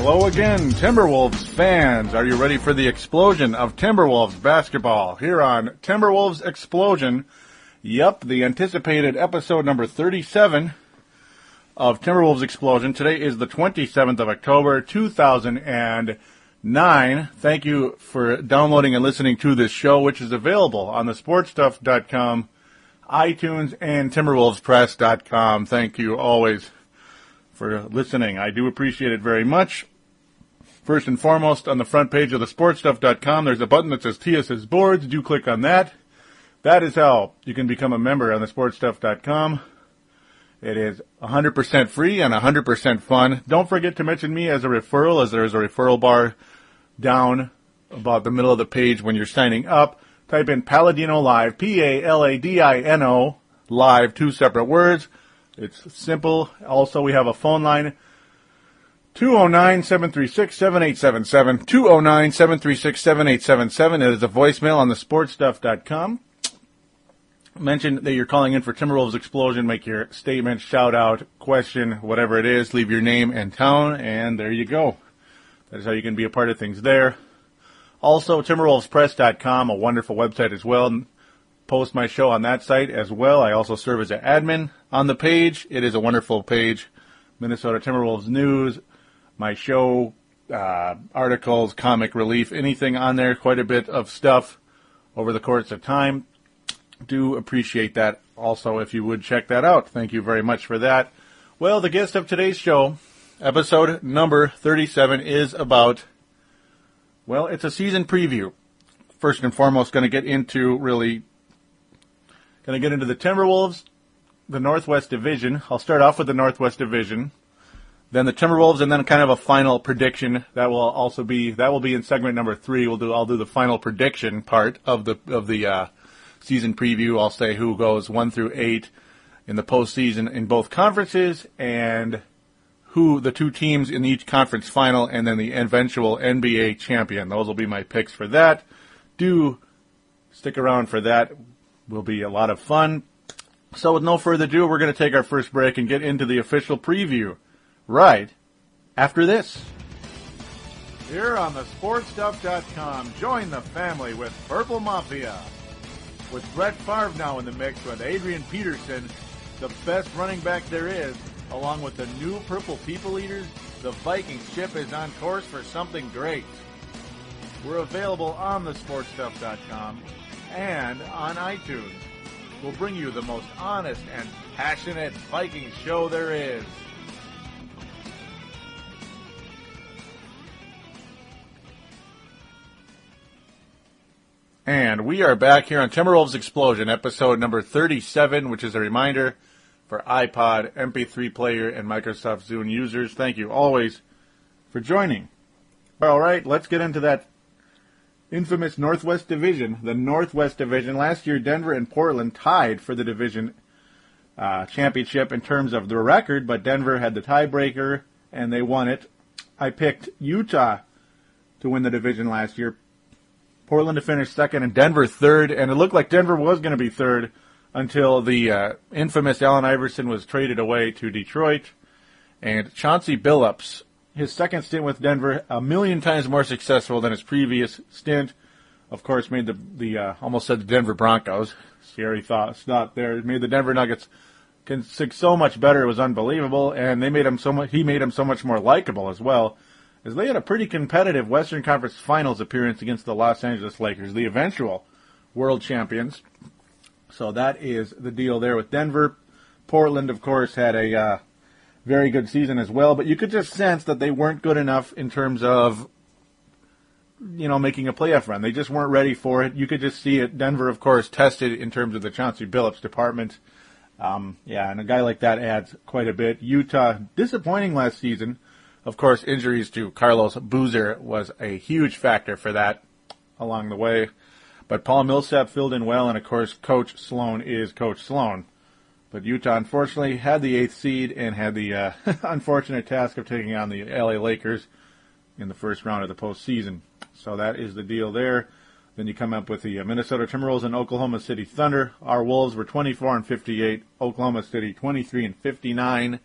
Hello again, Timberwolves fans. Are you ready for the explosion of Timberwolves basketball here on Timberwolves Explosion? Yep, the anticipated episode number 37 of Timberwolves Explosion. Today is the 27th of October, 2009. Thank you for downloading and listening to this show, which is available on the sportstuff.com, iTunes, and timberwolvespress.com. Thank you always for listening. I do appreciate it very much. First and foremost, on the front page of the sportstuff.com, there's a button that says TSS Boards. Do click on that. That is how you can become a member on the sportstuff.com. It is 100% free and 100% fun. Don't forget to mention me as a referral, as there is a referral bar down about the middle of the page when you're signing up. Type in Paladino Live, Paladino Live, two separate words. It's simple. Also, we have a phone line, 209-736-7877, 209-736-7877. It is a voicemail on the sportstuff.com. Mention that you're calling in for Timberwolves Explosion. Make your statement, shout out, question, whatever it is. Leave your name and town, and there you go. That is how you can be a part of things there. Also, timberwolvespress.com, a wonderful website as well. Post my show on that site as well. I also serve as an admin on the page. It is a wonderful page. Minnesota Timberwolves news, my show, articles, comic relief, anything on there. Quite a bit of stuff over the course of time. Do appreciate that also if you would check that out. Thank you very much for that. Well, the guest of today's show, episode number 37, is about, well, it's a season preview. First and foremost, going to get into the Timberwolves, the Northwest Division. I'll start off with the Northwest Division, then the Timberwolves, and then kind of a final prediction. That will be in segment number 3. I'll do the final prediction part of the season preview. I'll say who goes 1 through 8 in the postseason in both conferences, and who the two teams in each conference final, and then the eventual NBA champion. Those will be my picks for that. Do stick around for that. Will be a lot of fun. So with no further ado, we're going to take our first break and get into the official preview right after this. Here on the sportstuff.com, join the family with Purple Mafia. With Brett Favre now in the mix with Adrian Peterson, the best running back there is, along with the new Purple People Eaters, the Viking ship is on course for something great. We're available on the sportstuff.com and on iTunes. We'll bring you the most honest and passionate Viking show there is. And we are back here on Timberwolves Explosion, episode number 37, which is a reminder for iPod, MP3 player, and Microsoft Zune users. Thank you always for joining. All right, let's get into that infamous Northwest Division. The Northwest Division. Last year, Denver and Portland tied for the division championship in terms of the record, but Denver had the tiebreaker, and they won it. I picked Utah to win the division last year, Portland to finish second, and Denver third, and it looked like Denver was going to be third until the infamous Allen Iverson was traded away to Detroit, and Chauncey Billups, his second stint with Denver, a million times more successful than his previous stint. Of course, made the almost said the Denver Broncos. Scary thought. It's not there. Made the Denver Nuggets so much better. It was unbelievable, and they made him so much. He made him so much more likable as well, as they had a pretty competitive Western Conference Finals appearance against the Los Angeles Lakers, the eventual world champions. So that is the deal there with Denver. Portland, of course, had a very good season as well, but you could just sense that they weren't good enough in terms of, making a playoff run. They just weren't ready for it. You could just see it. Denver, of course, tested in terms of the Chauncey Billups department. And a guy like that adds quite a bit. Utah, disappointing last season. Of course, injuries to Carlos Boozer was a huge factor for that along the way. But Paul Millsap filled in well, and of course, Coach Sloan is Coach Sloan. But Utah, unfortunately, had the 8th seed and had the unfortunate task of taking on the LA Lakers in the first round of the postseason. So that is the deal there. Then you come up with the Minnesota Timberwolves and Oklahoma City Thunder. Our Wolves were 24-58. Oklahoma City 23-59.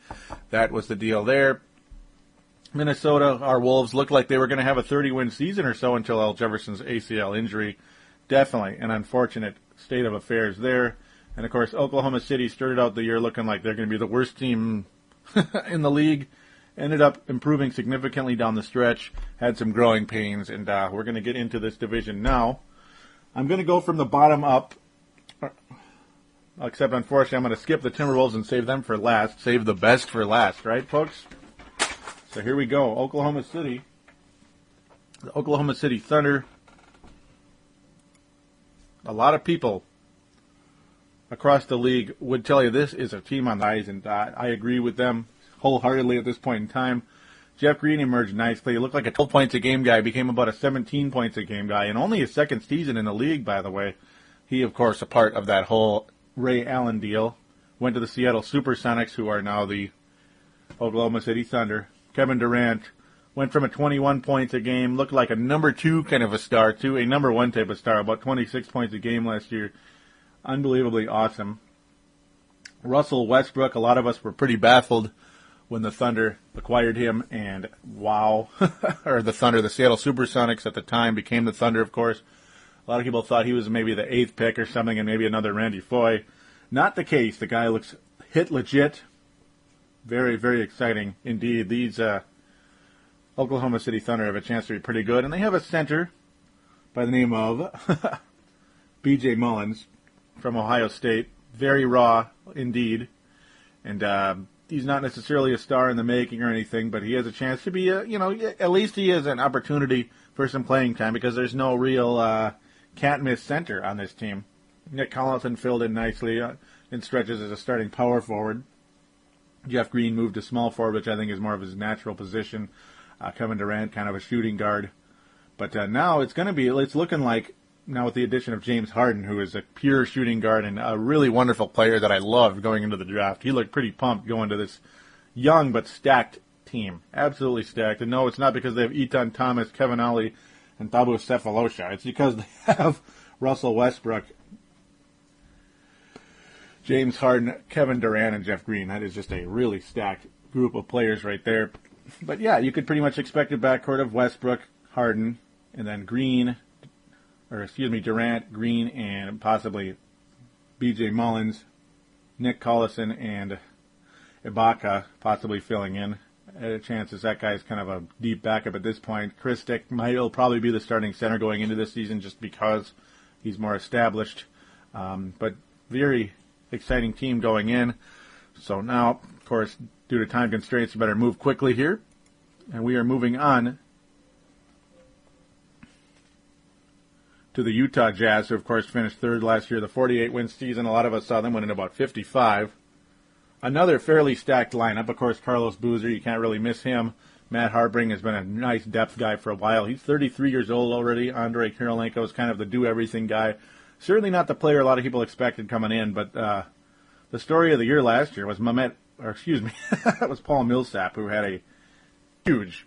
That was the deal there. Minnesota, our Wolves, looked like they were going to have a 30-win season or so until Al Jefferson's ACL injury. Definitely an unfortunate state of affairs there. And, of course, Oklahoma City started out the year looking like they're going to be the worst team in the league. Ended up improving significantly down the stretch. Had some growing pains, and we're going to get into this division now. I'm going to go from the bottom up. Except, unfortunately, I'm going to skip the Timberwolves and save them for last. Save the best for last, right, folks? So here we go. Oklahoma City. The Oklahoma City Thunder. A lot of people across the league would tell you this is a team on the rise, and I agree with them wholeheartedly at this point in time. Jeff Green emerged nicely. He looked like a 12 points a game guy, became about a 17 points a game guy, and only his second season in the league, by the way. He, of course, a part of that whole Ray Allen deal. Went to the Seattle Supersonics, who are now the Oklahoma City Thunder. Kevin Durant went from a 21 points a game, looked like a number 2 kind of a star, to a number 1 type of star, about 26 points a game last year. Unbelievably awesome. Russell Westbrook, a lot of us were pretty baffled when the Thunder acquired him, and wow, or the Seattle Supersonics at the time became the Thunder, of course. A lot of people thought he was maybe the 8th pick or something, and maybe another Randy Foye. Not the case. The guy looks hit legit. Very, very exciting indeed. These Oklahoma City Thunder have a chance to be pretty good, and they have a center by the name of B.J. Mullins from Ohio State. Very raw indeed, and he's not necessarily a star in the making or anything, but he has a chance to be at least he has an opportunity for some playing time because there's no real can't-miss center on this team. Nick Collison filled in nicely in stretches as a starting power forward. Jeff Green moved to small forward, which I think is more of his natural position. Kevin Durant, kind of a shooting guard. But now it's looking like, now with the addition of James Harden, who is a pure shooting guard and a really wonderful player that I loved going into the draft. He looked pretty pumped going to this young but stacked team. Absolutely stacked. And no, it's not because they have Etan Thomas, Kevin Ollie, and Thabo Cephalosha. It's because they have Russell Westbrook, James Harden, Kevin Durant, and Jeff Green. That is just a really stacked group of players right there. But yeah, you could pretty much expect a backcourt of Westbrook, Harden, and then Durant, Green, and possibly B.J. Mullins, Nick Collison, and Ibaka possibly filling in. Chances that guy's kind of a deep backup at this point. Chris Dick will probably be the starting center going into this season just because he's more established. But very exciting team going in. So now, of course, due to time constraints, we better move quickly here. And we are moving on to the Utah Jazz, who, of course, finished third last year, the 48-win season. A lot of us saw them win in about 55. Another fairly stacked lineup. Of course, Carlos Boozer, you can't really miss him. Matt Harbring has been a nice depth guy for a while. He's 33 years old already. Andrei Kirilenko is kind of the do-everything guy. Certainly not the player a lot of people expected coming in, but the story of the year last year was that was Paul Millsap, who had a huge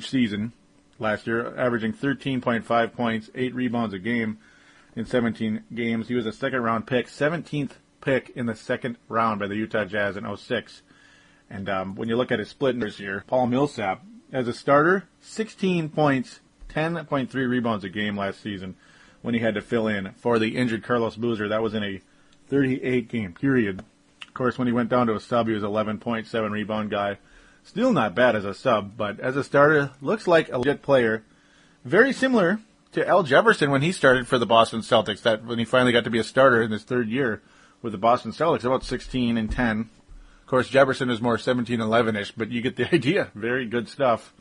season last year, averaging 13.5 points, 8 rebounds a game in 17 games. He was a second-round pick, 17th pick in the second round by the Utah Jazz in 2006. And when you look at his split this year, Paul Millsap, as a starter, 16 points, 10.3 rebounds a game last season when he had to fill in for the injured Carlos Boozer. That was in a 38-game period. Of course, when he went down to a sub, he was 11.7 rebound guy. Still not bad as a sub, but as a starter, looks like a legit player. Very similar to Al Jefferson when he started for the Boston Celtics, that when he finally got to be a starter in his third year with the Boston Celtics, about 16 and 10. Of course, Jefferson is more 17-11-ish, but you get the idea. Very good stuff.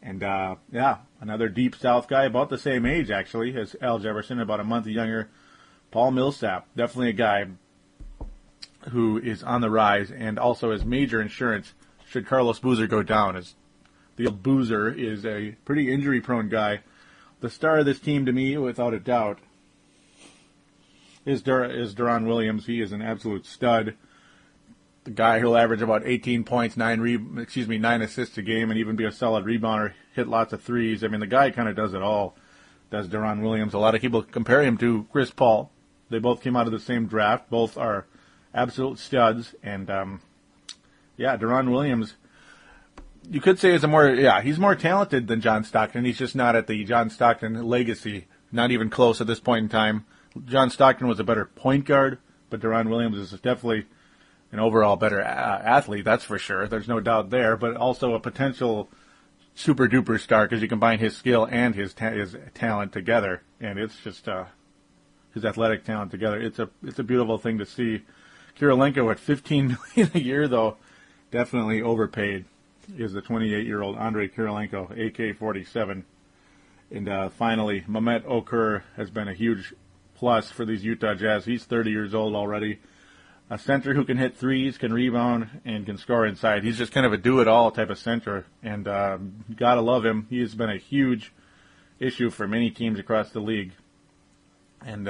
And, another deep South guy, about the same age, actually, as Al Jefferson, about a month younger. Paul Millsap, definitely a guy who is on the rise and also has major insurance should Carlos Boozer go down, as the old Boozer is a pretty injury-prone guy. The star of this team, to me, without a doubt, is Deron Williams. He is an absolute stud. The guy who'll average about 18 points, 9 assists a game, and even be a solid rebounder, hit lots of threes. I mean, the guy kind of does it all, does Deron Williams. A lot of people compare him to Chris Paul. They both came out of the same draft. Both are absolute studs. And, Deron Williams, you could say he's more talented than John Stockton. He's just not at the John Stockton legacy, not even close at this point in time. John Stockton was a better point guard, but Deron Williams is definitely an overall better athlete, that's for sure. There's no doubt there, but also a potential super-duper star because you combine his skill and his talent together, and it's just his athletic talent together. It's a beautiful thing to see. Kirilenko at $15 million a year, though, definitely overpaid, is the 28-year-old Andrei Kirilenko, AK-47. And finally, Mehmet Okur has been a huge plus for these Utah Jazz. He's 30 years old already. A center who can hit threes, can rebound, and can score inside. He's just kind of a do-it-all type of center, and gotta love him. He has been a huge issue for many teams across the league. And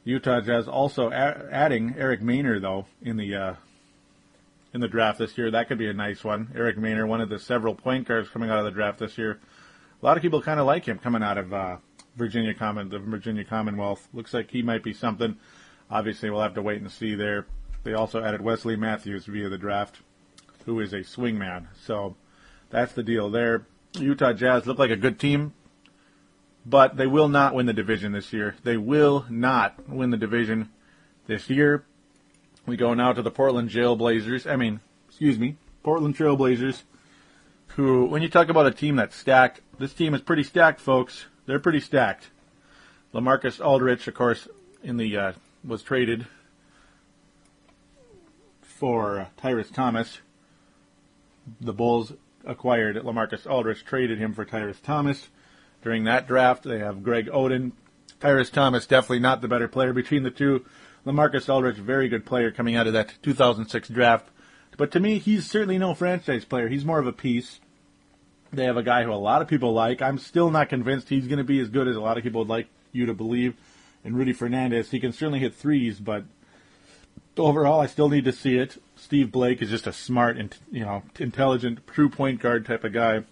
Utah Jazz also adding Eric Maynor, though, in the draft this year. That could be a nice one. Eric Maynor, one of the several point guards coming out of the draft this year. A lot of people kind of like him coming out of the Virginia Commonwealth. Looks like he might be something. Obviously, we'll have to wait and see there. They also added Wesley Matthews via the draft, who is a swingman. So that's the deal there. Utah Jazz look like a good team, but they will not win the division this year. They will not win the division this year. We go now to the Portland Trailblazers, who, when you talk about a team that's stacked, this team is pretty stacked, folks. They're pretty stacked. LaMarcus Aldridge, of course, was traded for Tyrese Thomas. The Bulls acquired LaMarcus Aldridge, traded him for Tyrese Thomas. During that draft, they have Greg Oden. Tyrese Thomas, definitely not the better player between the two. LaMarcus Aldridge, very good player coming out of that 2006 draft. But to me, he's certainly no franchise player. He's more of a piece. They have a guy who a lot of people like. I'm still not convinced he's going to be as good as a lot of people would like you to believe. And Rudy Fernandez, he can certainly hit threes, but overall, I still need to see it. Steve Blake is just a smart and intelligent, true point guard type of guy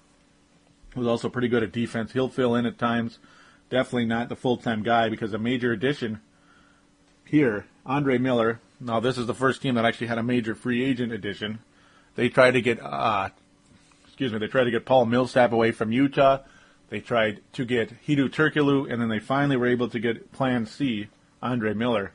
who's also pretty good at defense. He'll fill in at times. Definitely not the full-time guy because a major addition here, Andre Miller. Now, this is the first team that actually had a major free agent addition. They tried to get Paul Millsap away from Utah. They tried to get Hedo Turkoglu, and then they finally were able to get Plan C, Andre Miller.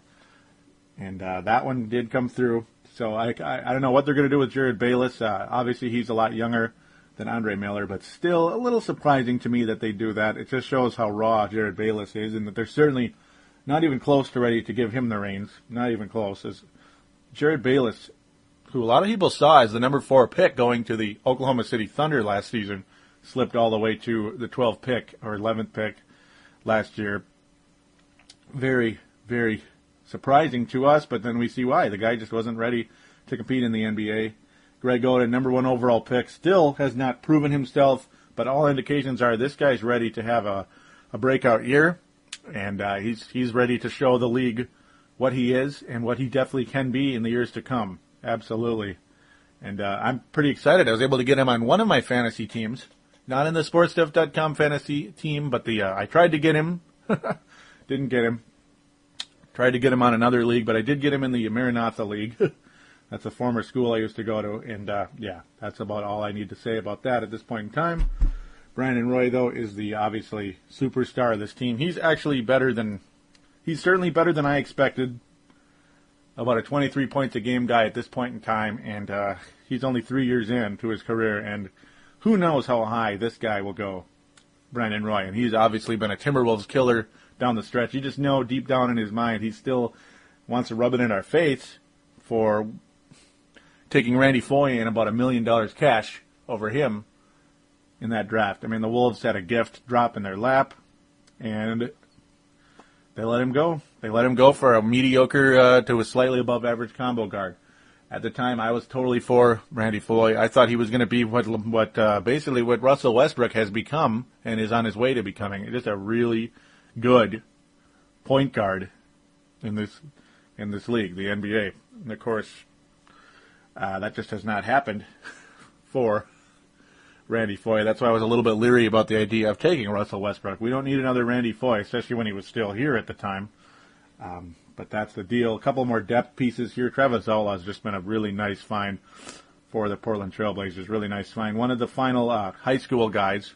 And that one did come through. So I don't know what they're going to do with Jared Bayless. Obviously, he's a lot younger than Andre Miller, but still a little surprising to me that they do that. It just shows how raw Jared Bayless is, and that they're certainly not even close to ready to give him the reins. Not even close. As Jared Bayless, who a lot of people saw as the number 4 pick going to the Oklahoma City Thunder last season, slipped all the way to the 12th pick or 11th pick last year. Very, very surprising to us, but then we see why. The guy just wasn't ready to compete in the NBA. Greg Oden, number 1 overall pick, still has not proven himself, but all indications are this guy's ready to have a breakout year, and he's ready to show the league what he is and what he definitely can be in the years to come. Absolutely. And I'm pretty excited. I was able to get him on one of my fantasy teams. Not in the SportsStuff.com fantasy team, but I tried to get him. Didn't get him. Tried to get him on another league, but I did get him in the Maranatha League. That's a former school I used to go to. And, that's about all I need to say about that at this point in time. Brandon Roy, though, is the, obviously, superstar of this team. He's certainly better than I expected. About a 23 points a game guy at this point in time. And he's only 3 years into his career. And who knows how high this guy will go, Brandon Roy. And he's obviously been a Timberwolves killer down the stretch. You just know deep down in his mind he still wants to rub it in our face for taking Randy Foye and about $1 million cash over him in that draft. I mean, the Wolves had a gift drop in their lap, and they let him go. They let him go for a mediocre to a slightly above average combo guard. At the time, I was totally for Randy Foye. I thought he was going to be basically what Russell Westbrook has become and is on his way to becoming. Just a really good point guard in this league, the NBA. And of course, that just has not happened for Randy Foye. That's why I was a little bit leery about the idea of taking Russell Westbrook. We don't need another Randy Foye, especially when he was still here at the time. But that's the deal. A couple more depth pieces here. Travis Zola has just been a really nice find for the Portland Trailblazers. Really nice find. One of the final high school guys.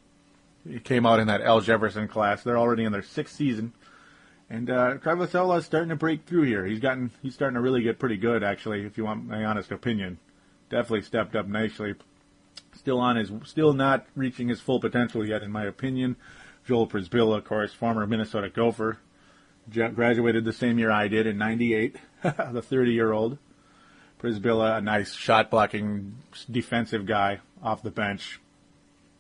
He came out in that Al Jefferson class. They're already in their 6th season. And Travis Outlaw is starting to break through here. He's starting to really get pretty good, actually, if you want my honest opinion. Definitely stepped up nicely. Still not reaching his full potential yet, in my opinion. Joel Przybilla, of course, former Minnesota Gopher. Graduated the same year I did in '98, the 30-year-old. Przybilla, a nice shot-blocking defensive guy off the bench.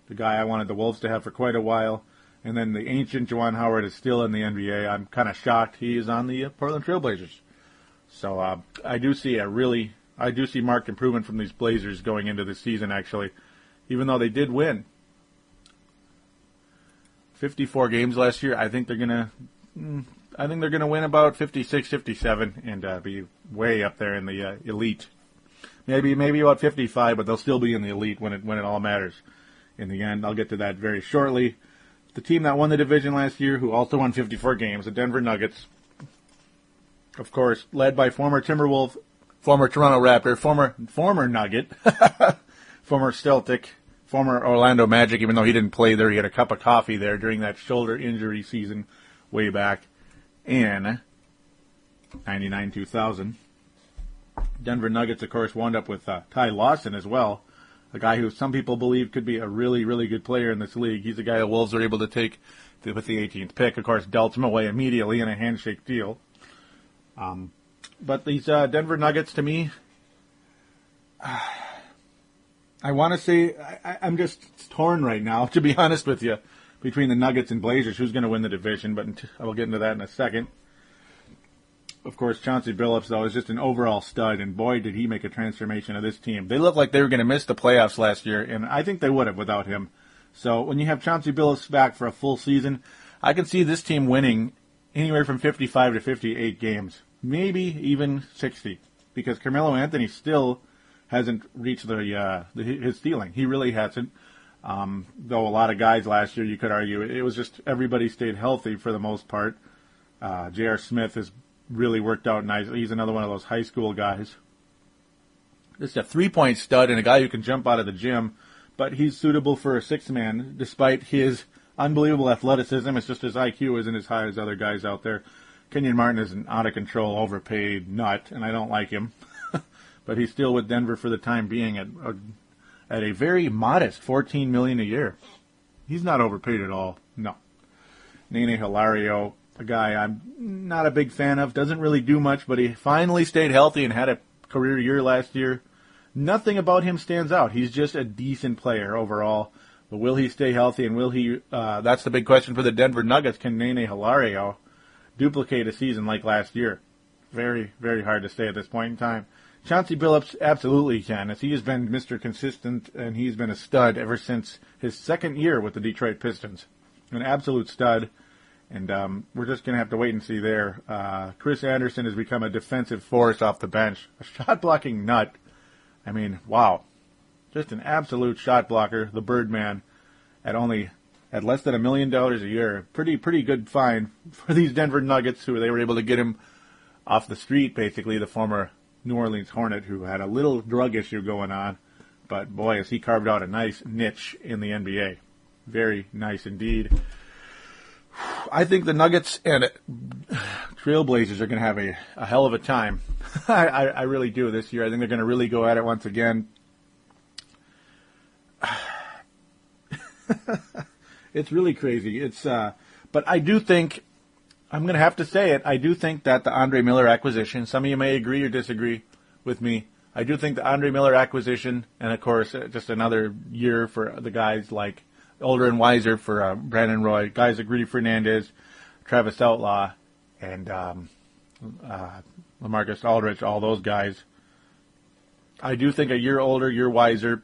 The guy I wanted the Wolves to have for quite a while. And then the ancient Juwan Howard is still in the NBA. I'm kind of shocked he is on the Portland Trailblazers. So I do see marked improvement from these Blazers going into the season, actually. Even though they did win 54 games last year, I think they're gonna win about 56, 57, and be way up there in the elite. Maybe about 55, but they'll still be in the elite when it all matters. In the end, I'll get to that very shortly. The team that won the division last year, who also won 54 games, the Denver Nuggets, of course, led by former Timberwolf, former Toronto Raptor, former Nugget, former Celtic, former Orlando Magic, even though he didn't play there, he had a cup of coffee there during that shoulder injury season way back in 99-2000. Denver Nuggets, of course, wound up with Ty Lawson as well, a guy who some people believe could be a really, really good player in this league. He's a guy the Wolves were able to take with the 18th pick. Of course, dealt him away immediately in a handshake deal. But these Denver Nuggets, to me, I want to say I'm just torn right now, to be honest with you, between the Nuggets and Blazers. Who's going to win the division? But I will get into that in a second. Of course, Chauncey Billups, though, is just an overall stud, and boy, did he make a transformation of this team. They looked like they were going to miss the playoffs last year, and I think they would have without him. So when you have Chauncey Billups back for a full season, I can see this team winning anywhere from 55 to 58 games, maybe even 60, because Carmelo Anthony still hasn't reached his ceiling. He really hasn't. Though a lot of guys last year, you could argue, it was just everybody stayed healthy for the most part. J.R. Smith has really worked out nicely. He's another one of those high school guys. Just a three-point stud and a guy who can jump out of the gym, but he's suitable for a six-man despite his unbelievable athleticism. It's just his IQ isn't as high as other guys out there. Kenyon Martin is an out-of-control, overpaid nut, and I don't like him. But he's still with Denver for the time being at a very modest $14 million a year. He's not overpaid at all. No. Nene Hilario, a guy I'm not a big fan of, doesn't really do much, but he finally stayed healthy and had a career year last year. Nothing about him stands out. He's just a decent player overall. But will he stay healthy, and will he, that's the big question for the Denver Nuggets, can Nene Hilario duplicate a season like last year? Very, very hard to say at this point in time. Chauncey Billups absolutely can, as he has been Mr. Consistent, and he's been a stud ever since his second year with the Detroit Pistons. An absolute stud, and we're just going to have to wait and see there. Chris Anderson has become a defensive force off the bench, a shot-blocking nut. I mean, wow. Just an absolute shot blocker, the Birdman, at less than $1 million a year. Pretty good find for these Denver Nuggets, who they were able to get him off the street, basically, the former New Orleans Hornet, who had a little drug issue going on. But boy, has he carved out a nice niche in the NBA. Very nice indeed. I think the Nuggets and Trailblazers are going to have a hell of a time. I really do this year. I think they're going to really go at it once again. It's really crazy. But I do think, I'm going to have to say it, I do think that the Andre Miller acquisition, some of you may agree or disagree with me, I do think the Andre Miller acquisition, and of course just another year for the guys like older and wiser for Brandon Roy, guys like Rudy Fernandez, Travis Outlaw, and LaMarcus Aldridge, all those guys. I do think a year older, year wiser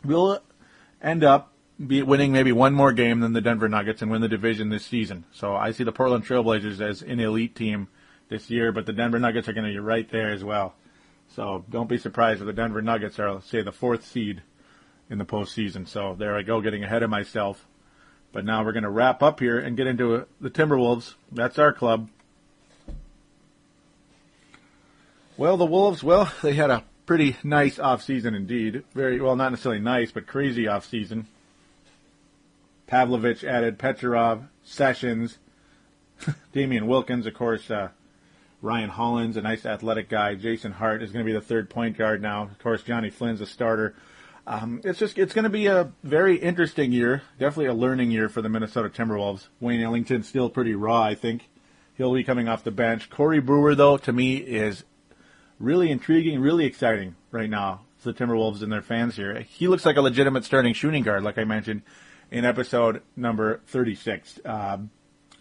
will end up winning maybe one more game than the Denver Nuggets and win the division this season. So I see the Portland Trailblazers as an elite team this year, but the Denver Nuggets are going to be right there as well. So don't be surprised if the Denver Nuggets are, say, the fourth seed in the postseason. So there I go, getting ahead of myself. But now we're going to wrap up here and get into the Timberwolves. That's our club. Well, the Wolves, they had a pretty nice off-season indeed. Very well, not necessarily nice, but crazy off-season. Pavlovich added, Petrov, Sessions, Damian Wilkins, of course, Ryan Hollins, a nice athletic guy. Jason Hart is going to be the third point guard now. Of course, Johnny Flynn's a starter. It's going to be a very interesting year. Definitely a learning year for the Minnesota Timberwolves. Wayne Ellington's still pretty raw, I think. He'll be coming off the bench. Corey Brewer, though, to me is really intriguing, really exciting right now for the Timberwolves and their fans here. He looks like a legitimate starting shooting guard, like I mentioned in episode number 36.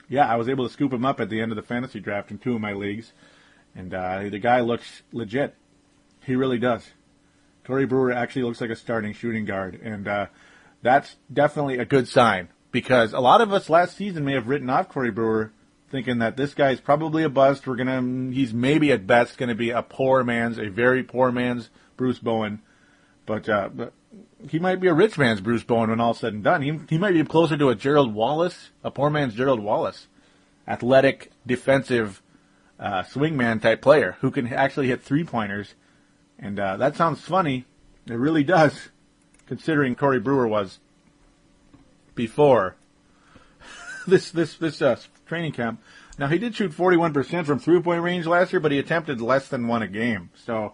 Yeah, I was able to scoop him up at the end of the fantasy draft in 2 of my leagues, and the guy looks legit. He really does. Corey Brewer actually looks like a starting shooting guard, and that's definitely a good sign, because a lot of us last season may have written off Corey Brewer, thinking that this guy's probably a bust. He's maybe at best going to be a very poor man's Bruce Bowen, but he might be a rich man's Bruce Bowen when all's said and done. He might be closer to a Gerald Wallace, a poor man's Gerald Wallace, athletic, defensive, swingman type player who can actually hit 3-pointers. And that sounds funny. It really does, considering Corey Brewer was before this training camp. Now, he did shoot 41% from 3-point range last year, but he attempted less than 1 a game. So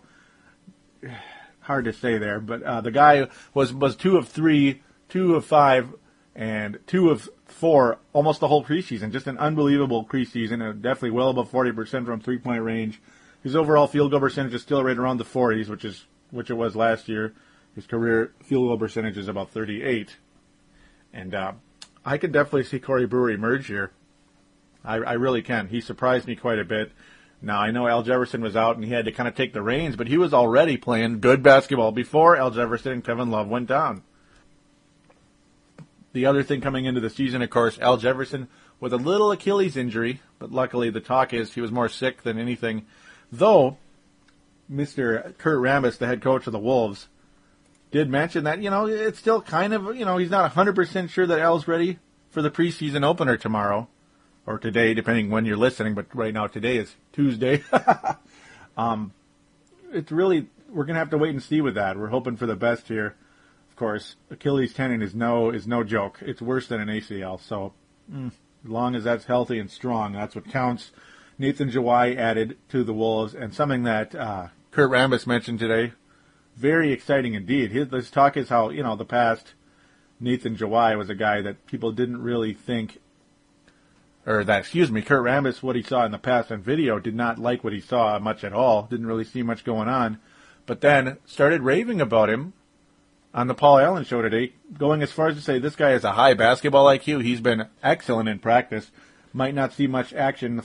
hard to say there, but the guy was 2 of 3, 2 of 5, and 2 of 4 almost the whole preseason. Just an unbelievable preseason, and definitely well above 40% from 3-point range. His overall field goal percentage is still right around the 40s, which it was last year. His career field goal percentage is about 38, and I could definitely see Corey Brewer emerge here. I really can. He surprised me quite a bit. Now, I know Al Jefferson was out and he had to kind of take the reins, but he was already playing good basketball before Al Jefferson and Kevin Love went down. The other thing coming into the season, of course, Al Jefferson with a little Achilles injury, but luckily the talk is he was more sick than anything. Though, Mr. Kurt Rambis, the head coach of the Wolves, did mention that, it's still kind of, he's not 100% sure that Al's ready for the preseason opener tomorrow. Or today, depending when you're listening, but right now today is Tuesday. It's really, we're going to have to wait and see with that. We're hoping for the best here. Of course, Achilles tendon is no joke. It's worse than an ACL. So as long as that's healthy and strong, that's what counts. Nathan Joey added to the Wolves, and something that Kurt Rambis mentioned today, very exciting indeed. His talk is how, the past Nathan Joey was a guy that people didn't really think, Kurt Rambis, what he saw in the past on video, did not like what he saw much at all, didn't really see much going on, but then started raving about him on the Paul Allen show today, going as far as to say this guy has a high basketball IQ. He's been excellent in practice. Might not see much action the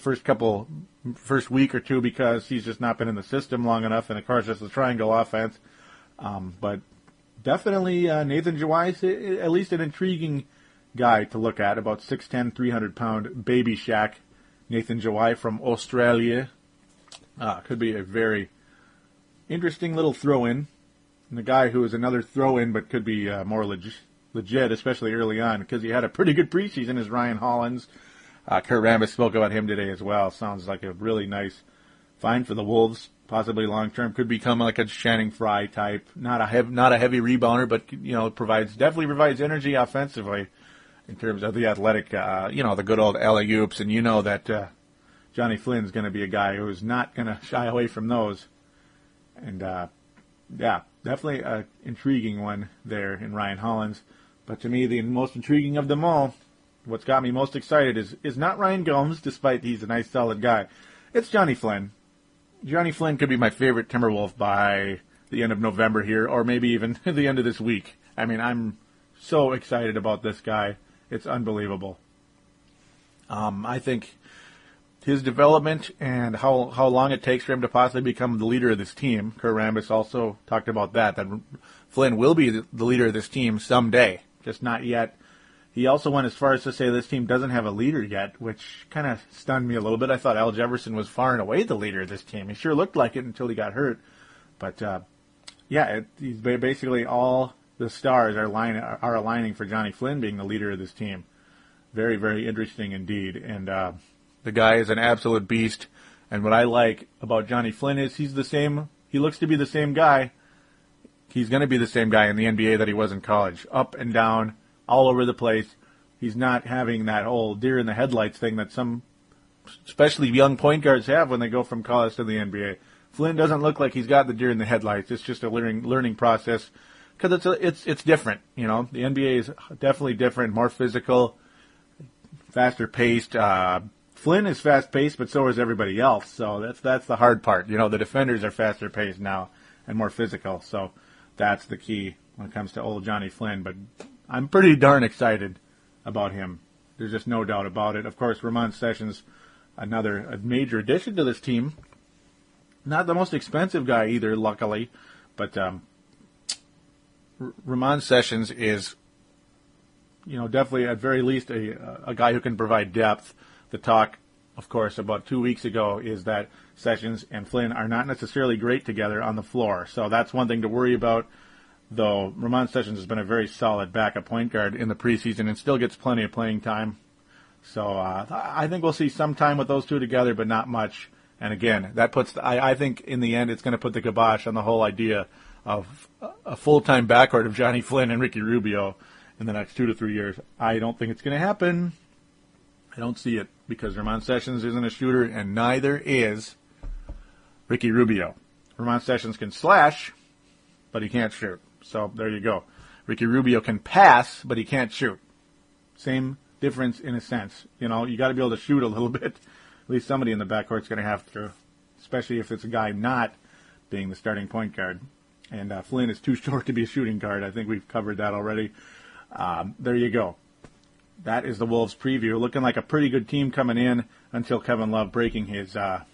first week or two because he's just not been in the system long enough, and of course it's a triangle offense. But definitely Nathan Joey's at least an intriguing guy to look at, about 6'10", 300-pound baby Shaq. Nathan Joey from Australia. Could be a very interesting little throw-in. And the guy who is another throw-in but could be more legit, especially early on, because he had a pretty good preseason, is Ryan Hollins. Kurt Rambis spoke about him today as well. Sounds like a really nice find for the Wolves, possibly long-term. Could become like a Channing Frye type. Not a heavy rebounder, but definitely provides energy offensively in terms of the athletic, the good old alley-oops. And that Johnny Flynn's going to be a guy who's not going to shy away from those. And, definitely an intriguing one there in Ryan Hollins. But to me, the most intriguing of them all, what's got me most excited is not Ryan Gomes, despite he's a nice, solid guy. It's Johnny Flynn. Johnny Flynn could be my favorite Timberwolf by the end of November here, or maybe even the end of this week. I mean, I'm so excited about this guy. It's unbelievable. I think his development and how long it takes for him to possibly become the leader of this team. Kurt Rambis also talked about that Flynn will be the leader of this team someday, just not yet. He also went as far as to say this team doesn't have a leader yet, which kind of stunned me a little bit. I thought Al Jefferson was far and away the leader of this team. He sure looked like it until he got hurt. But, he's basically all the stars are aligning for Johnny Flynn being the leader of this team. Very, very interesting indeed. And the guy is an absolute beast. And what I like about Johnny Flynn is he's the same he looks to be the same guy. He's going to be the same guy in the NBA that he was in college. Up and down, all over the place. He's not having that whole deer in the headlights thing that some, especially young point guards, have when they go from college to the NBA. Flynn doesn't look like he's got the deer in the headlights. It's just a learning process because it's different. You know, the NBA is definitely different, more physical, faster paced. Flynn is fast paced, but so is everybody else. So that's the hard part. You know, the defenders are faster paced now and more physical. So that's the key when it comes to old Johnny Flynn. But I'm pretty darn excited about him. There's just no doubt about it. Of course, Ramon Sessions, a major addition to this team. Not the most expensive guy either, luckily, but Ramon Sessions is, you know, definitely at very least a guy who can provide depth. The talk, of course, about 2 weeks ago is that Sessions and Flynn are not necessarily great together on the floor, so that's one thing to worry about. Though Ramon Sessions has been a very solid backup point guard in the preseason and still gets plenty of playing time. So I think we'll see some time with those two together, but not much. And again, that puts I think in the end it's going to put the kibosh on the whole idea of a full-time backcourt of Johnny Flynn and Ricky Rubio in the next 2 to 3 years. I don't think it's going to happen. I don't see it because Ramon Sessions isn't a shooter, and neither is Ricky Rubio. Ramon Sessions can slash, but he can't shoot. So there you go. Ricky Rubio can pass, but he can't shoot. Same difference in a sense. You know, you got to be able to shoot a little bit. At least somebody in the backcourt's going to have to, especially if it's a guy not being the starting point guard. And Flynn is too short to be a shooting guard. I think we've covered that already. There you go. That is the Wolves preview. Looking like a pretty good team coming in until Kevin Love breaking his a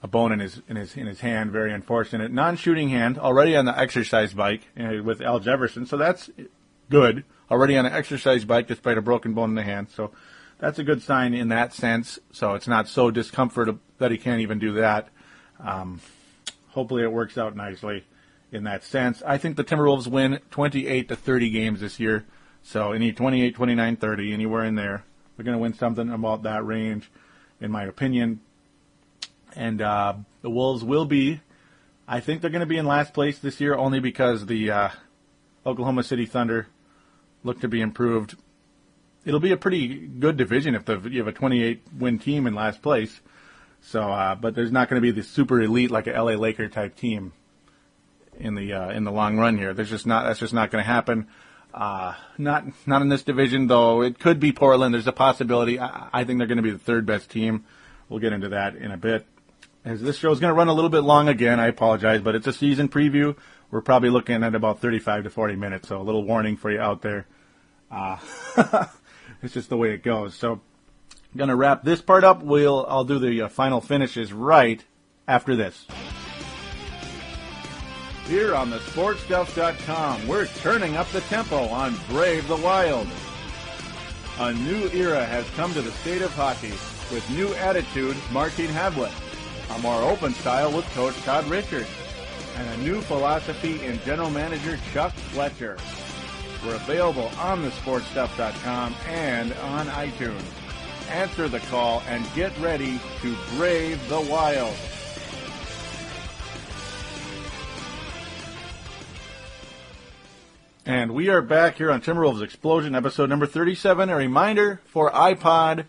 bone in his hand. Very unfortunate. Non-shooting hand already on the exercise bike with Al Jefferson. So that's good. Already on an exercise bike despite a broken bone in the hand. So that's a good sign in that sense. So it's not so discomfort that he can't even do that. Hopefully it works out nicely in that sense. I think the Timberwolves win 28 to 30 games this year. So any 28, 29, 30, anywhere in there. They're going to win something about that range, in my opinion. And the Wolves will be, I think they're going to be in last place this year only because the Oklahoma City Thunder look to be improved. It'll be a pretty good division if you have a 28-win team in last place. So, but there's not going to be the super elite like a LA Laker type team in the long run here. That's just not going to happen. Not in this division though. It could be Portland. There's a possibility. I think they're going to be the third best team. We'll get into that in a bit. As this show is going to run a little bit long again, I apologize, but it's a season preview. We're probably looking at about 35 to 40 minutes, so a little warning for you out there. It's just the way it goes. So I'm going to wrap this part up. I'll do the final finishes right after this. Here on thesportstuff.com, we're turning up the tempo on Brave the Wild. A new era has come to the state of hockey with new attitude, Martin Havlet, a more open style with Coach Todd Richards, and a new philosophy in General Manager Chuck Fletcher. We're available on thesportstuff.com and on iTunes. Answer the call and get ready to brave the wild. And we are back here on Timberwolves Explosion, episode number 37, a reminder for iPod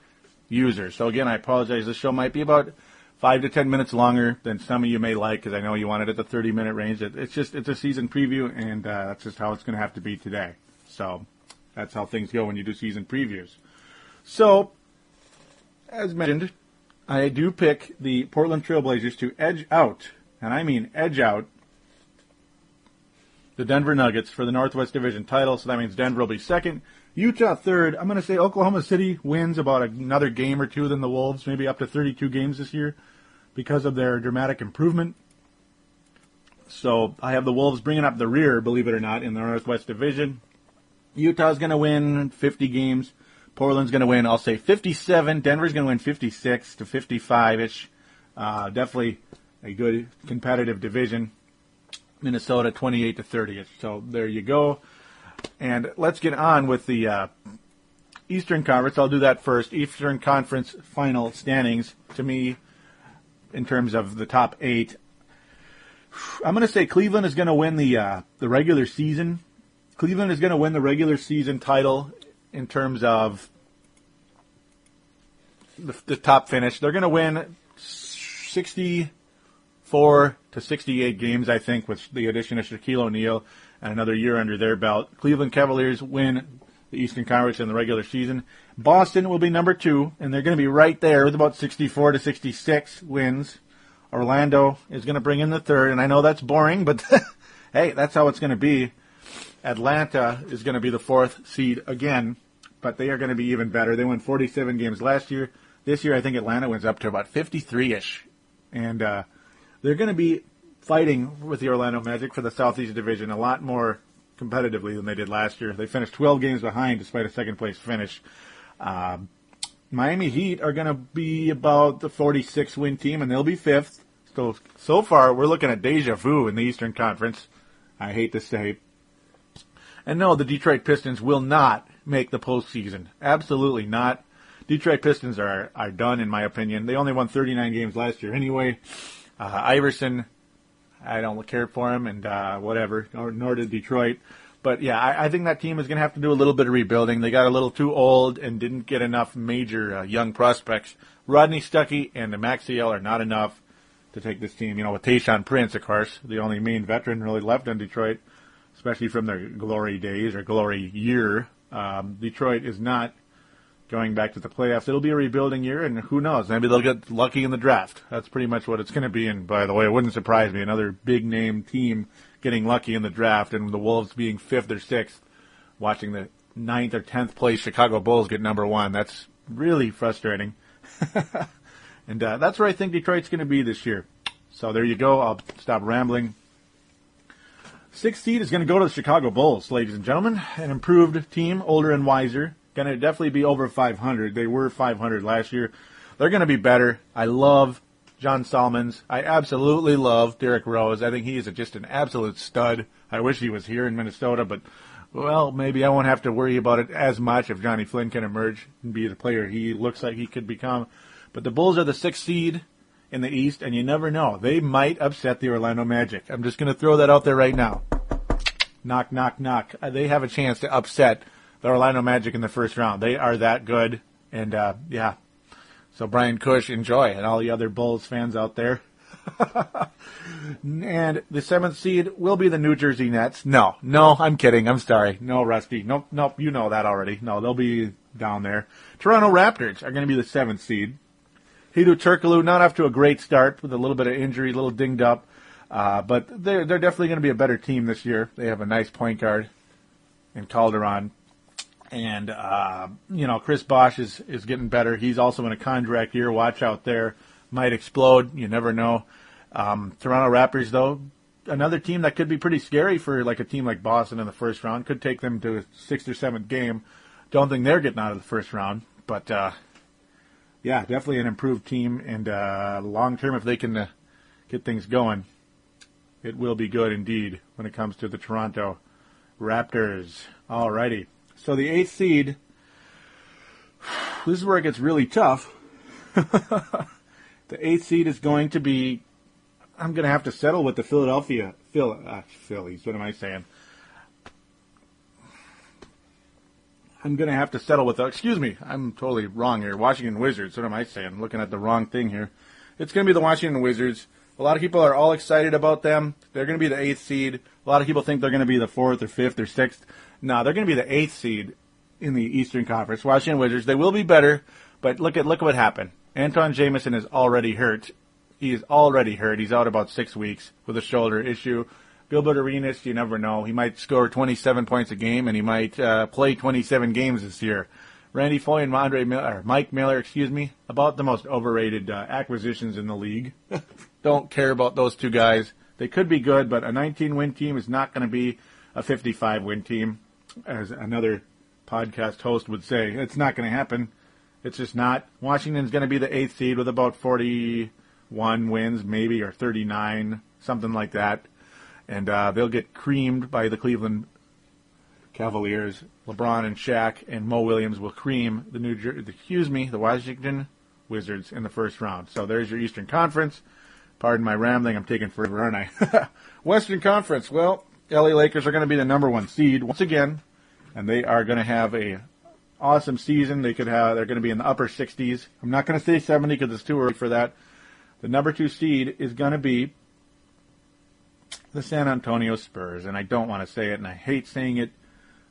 users. So again, I apologize. This show might be about 5 to 10 minutes longer than some of you may like, because I know you want it at the 30-minute range. It's a season preview, and that's just how it's going to have to be today. So that's how things go when you do season previews. So, as mentioned, I do pick the Portland Trailblazers to edge out, and I mean edge out, the Denver Nuggets for the Northwest Division title. So that means Denver will be second, Utah third. I'm going to say Oklahoma City wins about another game or two than the Wolves, maybe up to 32 games this year because of their dramatic improvement. So I have the Wolves bringing up the rear, believe it or not, in the Northwest Division. Utah's going to win 50 games. Portland's going to win, I'll say 57. Denver's going to win 56 to 55-ish. Definitely a good competitive division. Minnesota 28 to 30. So there you go. And let's get on with the Eastern Conference. I'll do that first. Eastern Conference final standings. To me, in terms of the top 8, I'm going to say Cleveland is going to win the regular season. Cleveland is going to win the regular season title in terms of the top finish. They're going to win 64 to 68 games, I think, with the addition of Shaquille O'Neal and another year under their belt. Cleveland Cavaliers win the Eastern Conference in the regular season. Boston will be number 2, and they're going to be right there with about 64 to 66 wins. Orlando is going to bring in the 3rd, and I know that's boring, but hey, that's how it's going to be. Atlanta is going to be the 4th seed again, but they are going to be even better. They won 47 games last year. This year, I think Atlanta wins up to about 53-ish, and they're going to be fighting with the Orlando Magic for the Southeast Division a lot more competitively than they did last year. They finished 12 games behind despite a second-place finish. Miami Heat are going to be about the 46-win team, and they'll be 5th. So far, we're looking at deja vu in the Eastern Conference, I hate to say. And no, the Detroit Pistons will not make the postseason. Absolutely not. Detroit Pistons are done, in my opinion. They only won 39 games last year anyway. Iverson, I don't care for him, and whatever, nor did Detroit. But, yeah, I think that team is going to have to do a little bit of rebuilding. They got a little too old and didn't get enough major young prospects. Rodney Stuckey and Maxiell are not enough to take this team. You know, with Tayshaun Prince, of course, the only main veteran really left in Detroit, especially from their glory days or glory year. Detroit is not going back to the playoffs. It'll be a rebuilding year, and who knows? Maybe they'll get lucky in the draft. That's pretty much what it's going to be. And by the way, it wouldn't surprise me. Another big-name team getting lucky in the draft, and the Wolves being 5th or 6th, watching the 9th or 10th place Chicago Bulls get number 1. That's really frustrating. And that's where I think Detroit's going to be this year. So there you go. I'll stop rambling. 6th seed is going to go to the Chicago Bulls, ladies and gentlemen. An improved team, older and wiser. Going to definitely be over 500. They were 500 last year. They're going to be better. I love John Solomons. I absolutely love Derrick Rose. I think he is just an absolute stud. I wish he was here in Minnesota, but, well, maybe I won't have to worry about it as much if Johnny Flynn can emerge and be the player he looks like he could become. But the Bulls are the 6th seed in the East, and you never know. They might upset the Orlando Magic. I'm just going to throw that out there right now. Knock, knock, knock. They have a chance to upset the Orlando Magic in the first round. They are that good, and, yeah. So Brian Cush, enjoy, and all the other Bulls fans out there. And the 7th seed will be the New Jersey Nets. No, I'm kidding. I'm sorry. No, Rusty. Nope, you know that already. No, they'll be down there. Toronto Raptors are going to be the 7th seed. Hedo Turkoglu, not off to a great start with a little bit of injury, a little dinged up. But they're definitely going to be a better team this year. They have a nice point guard in Calderon. And, Chris Bosh is getting better. He's also in a contract year. Watch out there. Might explode. You never know. Toronto Raptors, though, another team that could be pretty scary for like a team like Boston in the first round. Could take them to a 6th or 7th game. Don't think they're getting out of the first round. But, yeah, definitely an improved team. And long term, if they can get things going, it will be good indeed when it comes to the Toronto Raptors. Alrighty. So the 8th seed, this is where it gets really tough. The 8th seed is going to be, I'm going to have to settle with the Phillies. What am I saying? I'm going to have to settle with, excuse me, I'm totally wrong here. Washington Wizards. What am I saying? I'm looking at the wrong thing here. It's going to be the Washington Wizards. A lot of people are all excited about them. They're going to be the 8th seed. A lot of people think they're going to be the 4th or 5th or 6th. No, they're going to be the 8th seed in the Eastern Conference. Washington Wizards, they will be better, but look at what happened. Anton Jamison is already hurt. He is already hurt. He's out about 6 weeks with a shoulder issue. Gilbert Arenas, you never know. He might score 27 points a game, and he might play 27 games this year. Randy Foye and Mike Miller, about the most overrated acquisitions in the league. Don't care about those two guys. They could be good, but a 19-win team is not going to be a 55-win team, as another podcast host would say. It's not going to happen. It's just not. Washington's going to be the 8th seed with about 41 wins, maybe, or 39, something like that. And they'll get creamed by the Cleveland Cavaliers. LeBron and Shaq and Mo Williams will cream the Washington Wizards in the first round. So there's your Eastern Conference. Pardon my rambling. I'm taking forever, aren't I? Western Conference. Well, LA Lakers are going to be the number 1 seed once again, and they are going to have a awesome season. They're going to be in the upper 60s. I'm not going to say 70 because it's too early for that. The number 2 seed is going to be the San Antonio Spurs, and I don't want to say it, and I hate saying it.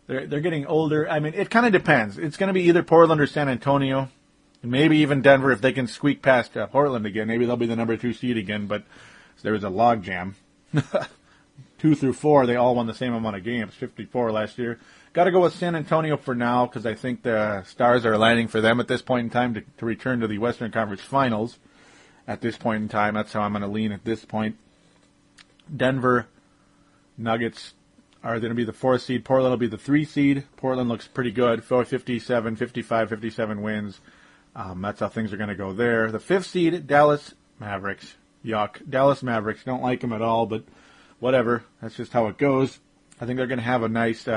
They're getting older. I mean, it kind of depends. It's going to be either Portland or San Antonio, and maybe even Denver if they can squeak past Portland again. Maybe they'll be the number 2 seed again, but there was a log jam. 2 through 4, they all won the same amount of games, 54 last year. Got to go with San Antonio for now because I think the stars are aligning for them at this point in time to return to the Western Conference Finals. At this point in time, that's how I'm going to lean at this point. Denver Nuggets are going to be the 4th seed. Portland will be the 3 seed. Portland looks pretty good. 55, 57 wins. That's how things are going to go there. The 5th seed, Dallas Mavericks. Yuck. Dallas Mavericks. Don't like them at all, but whatever. That's just how it goes. I think they're going to have a nice,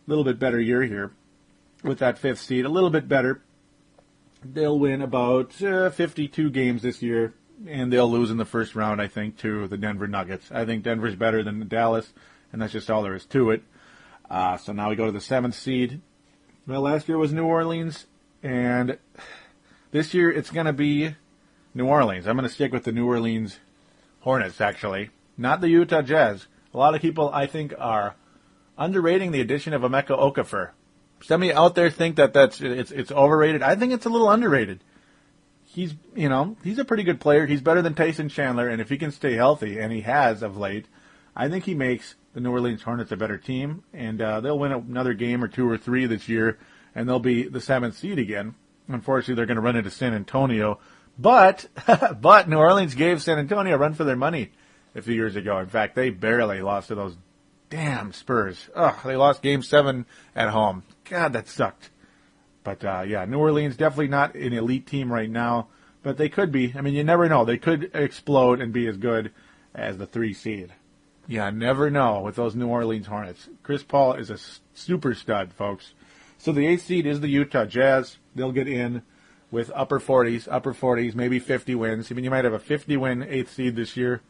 little bit better year here with that 5th seed. A little bit better. They'll win about 52 games this year, and they'll lose in the first round, I think, to the Denver Nuggets. I think Denver's better than Dallas, and that's just all there is to it. So now we go to the 7th seed. Well, last year was New Orleans, and this year it's going to be New Orleans. I'm going to stick with the New Orleans Hornets, actually, not the Utah Jazz. A lot of people, I think, are underrating the addition of Emeka Okafor. Some of you out there think that it's overrated. I think it's a little underrated. He's a pretty good player. He's better than Tyson Chandler, and if he can stay healthy, and he has of late, I think he makes the New Orleans Hornets a better team, and they'll win another game or 2 or 3 this year, and they'll be the 7th seed again. Unfortunately, they're going to run into San Antonio, but New Orleans gave San Antonio a run for their money a few years ago. In fact, they barely lost to those damn Spurs. Ugh, they lost Game 7 at home. God, that sucked. But, New Orleans definitely not an elite team right now, but they could be. I mean, you never know. They could explode and be as good as the 3 seed. Yeah, never know with those New Orleans Hornets. Chris Paul is a super stud, folks. So the 8th seed is the Utah Jazz. They'll get in with upper 40s, maybe 50 wins. I mean, you might have a 50-win 8th seed this year,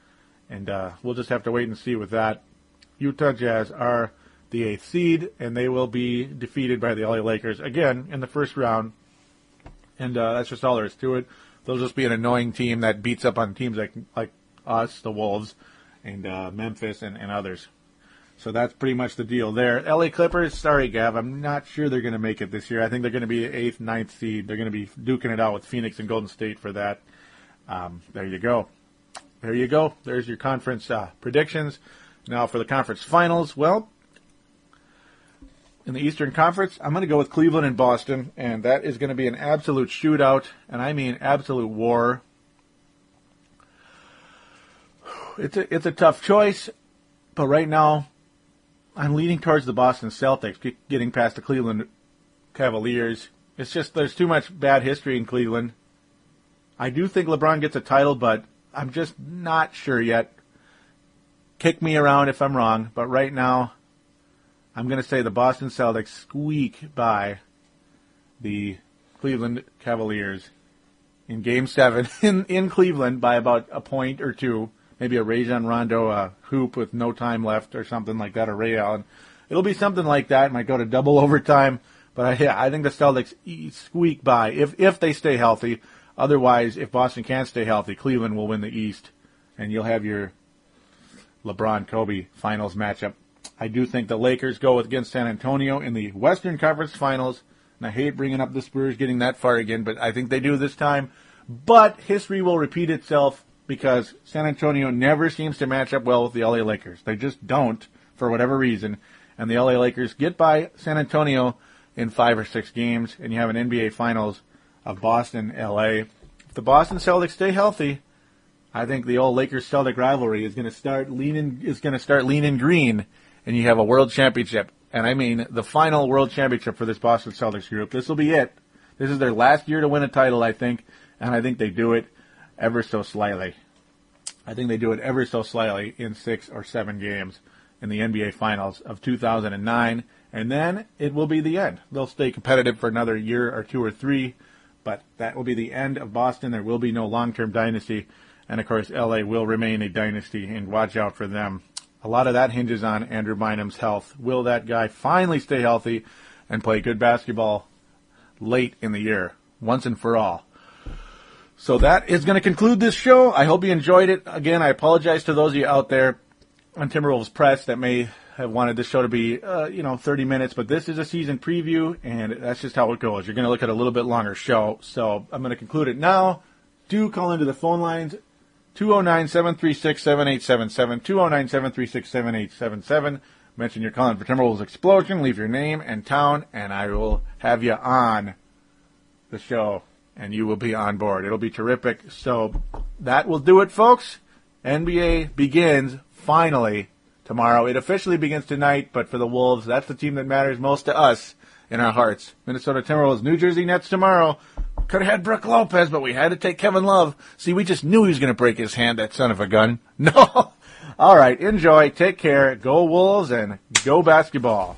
and we'll just have to wait and see with that. Utah Jazz are the 8th seed, and they will be defeated by the LA Lakers again in the first round. And that's just all there is to it. They'll just be an annoying team that beats up on teams like us, the Wolves, and Memphis and others. So that's pretty much the deal there. LA Clippers, sorry, Gav, I'm not sure they're going to make it this year. I think they're going to be 8th, 9th seed. They're going to be duking it out with Phoenix and Golden State for that. There you go. There's your conference predictions. Now for the conference finals, well, in the Eastern Conference, I'm going to go with Cleveland and Boston, and that is going to be an absolute shootout, and I mean absolute war. It's a tough choice, but right now I'm leaning towards the Boston Celtics getting past the Cleveland Cavaliers. It's just there's too much bad history in Cleveland. I do think LeBron gets a title, but I'm just not sure yet. Kick me around if I'm wrong, but right now I'm going to say the Boston Celtics squeak by the Cleveland Cavaliers in Game 7 in Cleveland by about a point or 2. Maybe a Rajon Rondo hoop with no time left or something like that, or Ray Allen. It'll be something like that. It might go to double overtime. But I think the Celtics squeak by if they stay healthy. Otherwise, if Boston can't stay healthy, Cleveland will win the East. And you'll have your LeBron-Kobe finals matchup. I do think the Lakers go against San Antonio in the Western Conference Finals. And I hate bringing up the Spurs getting that far again, but I think they do this time. But history will repeat itself because San Antonio never seems to match up well with the LA Lakers. They just don't for whatever reason. And the LA Lakers get by San Antonio in 5 or 6 games, and you have an NBA Finals of Boston-LA. If the Boston Celtics stay healthy, I think the old Lakers-Celtic rivalry is going to start leaning green, and you have a world championship. And I mean the final world championship for this Boston Celtics group. This will be it. This is their last year to win a title, I think, and I think they do it ever so slightly. I think they do it ever so slightly in 6 or 7 games in the NBA Finals of 2009, and then it will be the end. They'll stay competitive for another year or 2 or 3, but that will be the end of Boston. There will be no long-term dynasty And, of course, LA will remain a dynasty, and watch out for them. A lot of that hinges on Andrew Bynum's health. Will that guy finally stay healthy and play good basketball late in the year, once and for all? So that is going to conclude this show. I hope you enjoyed it. Again, I apologize to those of you out there on Timberwolves Press that may have wanted this show to be, 30 minutes, but this is a season preview, and that's just how it goes. You're going to look at a little bit longer show, so I'm going to conclude it now. Do call into the phone lines, 209-736-7877, 209-736-7877. Mention you're calling for Timberwolves Explosion, leave your name and town, and I will have you on the show, and you will be on board. It'll be terrific. So that will do it, folks. NBA begins finally tomorrow. It officially begins tonight, but for the Wolves, that's the team that matters most to us in our hearts. Minnesota Timberwolves, New Jersey Nets tomorrow. Could have had Brook Lopez, but we had to take Kevin Love. See, we just knew he was going to break his hand, that son of a gun. No. All right, enjoy, take care, go Wolves, and go basketball.